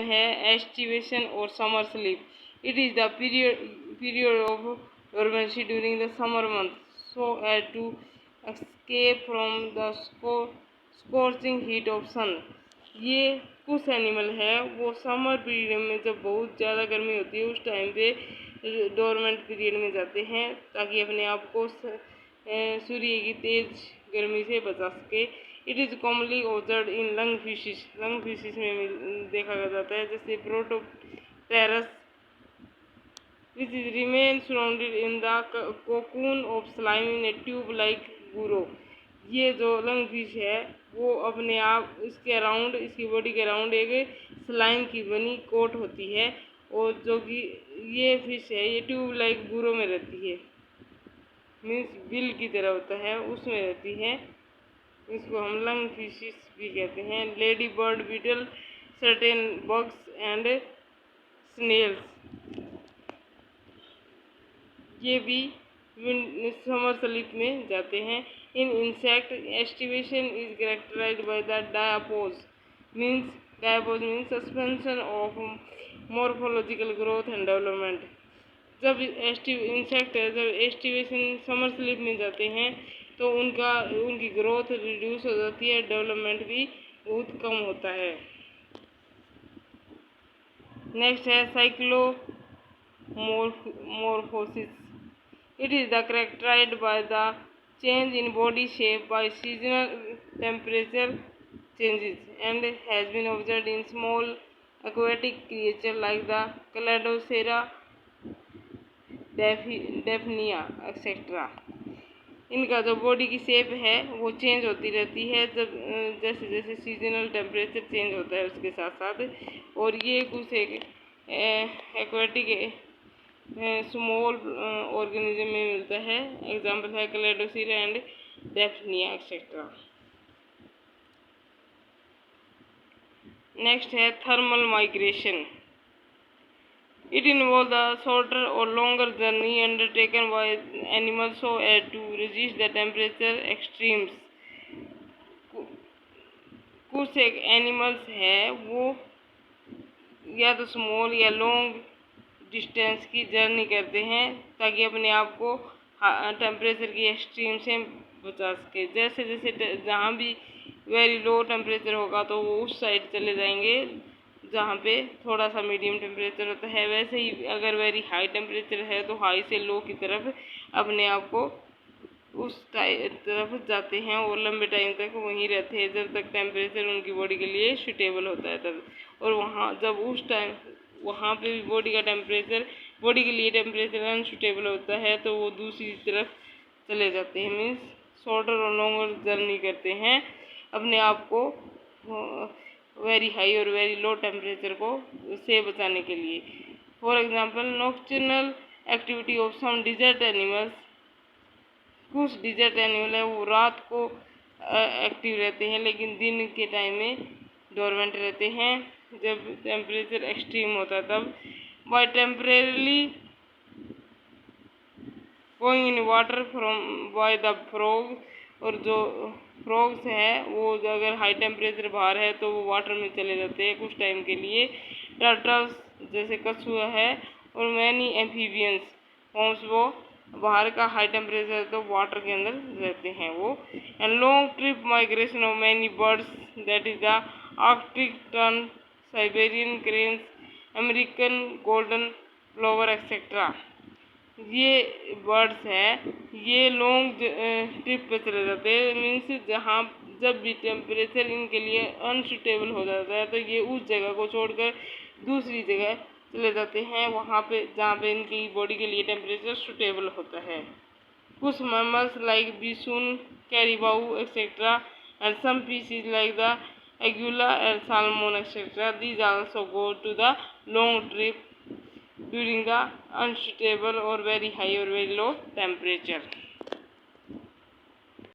है एस्टिवेशन और summer sleep. It is the period of dormancy during the summer month so as to escape from the scorching heat of sun। ये कुछ animal है वो summer period में जब बहुत ज़्यादा गर्मी होती है उस टाइम पे डोरमेंट पीरियड में जाते हैं ताकि अपने आप को सूर्य की तेज गर्मी से बचा सके। It is commonly observed in lung fishes में देखा जाता है, जैसे Protopterus which is remain surrounded in the cocoon of slime in a tube like burrow। ये जो लंग फिश है वो अपने आप इसके अराउंड, इसकी बॉडी के अराउंड एक स्लाइम की बनी कोट होती है और जो कि ये फिश है ये ट्यूब लाइक बुरो में रहती है, मीन्स बिल की तरह होता है उसमें रहती है। इसको हम लंग फिशिस भी कहते हैं। Lady bird beetle, certain bugs and snails ये भी समर स्लीप में जाते हैं। In insect aestivation is characterised by the diapause means suspension of morphological growth and development. जब इंसेक्ट है जब एस्टिवेशन समर स्लीप में जाते हैं तो उनकी ग्रोथ रिड्यूस हो जाती है, डेवलपमेंट भी बहुत कम होता है। नेक्स्ट है साइक्लोमोर्फोसिस। It is characterized by the change in body shape by seasonal temperature changes and has been observed in small aquatic creatures like the Cladocera, Daphnia, etc। इनका जो बॉडी की शेप है वो चेंज होती रहती है जब जैसे जैसे सीजनल टेम्परेचर चेंज होता है उसके साथ साथ, और ये कुछ एक एक्वेटिक स्मॉल ऑर्गेनिज्म में मिलता है। एग्जाम्पल है Cladocera and Daphnia etcetera. Next है thermal migration. It involve the shorter और longer journey undertaken by animals so as to resist the temperature extremes. कुछ एक एनिमल्स है वो या तो स्मॉल या लॉन्ग डिस्टेंस की जर्नी करते हैं ताकि अपने आप को टेम्परेचर की एक्सट्रीम से बचा सके। जैसे जैसे जहाँ भी वेरी लो टेम्परेचर होगा तो वो उस साइड चले जाएंगे जहाँ पे थोड़ा सा मीडियम टेम्परेचर होता है। वैसे ही अगर वेरी हाई टेम्परेचर है तो हाई से लो की तरफ अपने आप को उस तरफ जाते हैं और लंबे टाइम तक वहीं रहते हैं जब तक टेम्परेचर उनकी बॉडी के लिए सूटेबल होता है तब। और वहाँ जब उस टाइम वहाँ पे भी बॉडी के लिए टेम्परेचर अनसूटेबल होता है तो वो दूसरी तरफ चले जाते हैं, मीन्स शॉर्टर और लॉन्गर जर्नी करते हैं अपने आप को वेरी हाई और वेरी लो टेम्परेचर को से बचाने के लिए। For example nocturnal activity of some desert animals. कुछ डिजर्ट एनिमल है वो रात को एक्टिव रहते हैं लेकिन दिन के टाइम में डोरमेंट रहते हैं जब टेम्परेचर एक्सट्रीम होता है तब। By temporarily going in water from by the frog, और जो फ्रॉग्स है वो अगर हाई टेम्परेचर बाहर है तो वो वाटर में चले जाते हैं कुछ टाइम के लिए। टर्टल्स जैसे कछुआ है और मैनी एम्फीबियंस फॉर्म्स वो बाहर का हाई टेम्परेचर तो वाटर के अंदर रहते हैं वो। And long trip migration of many birds that is the Arctic tern, Siberian cranes, American golden plover etcetera. ये बर्ड्स हैं ये लॉन्ग ट्रिप पे चले जाते हैं, मीन्स जहाँ जब भी टेम्परेचर इनके लिए अनसूटेबल हो जाता है तो ये उस जगह को छोड़कर दूसरी जगह चले जाते हैं वहाँ पे जहाँ पे इनकी बॉडी के लिए टेम्परेचर सूटेबल होता है। कुछ mammals like bison, caribou etcetera and some species like the anguilla and salmon etcetera these also go to the long trip during the unsuitable or very high or very low temperature।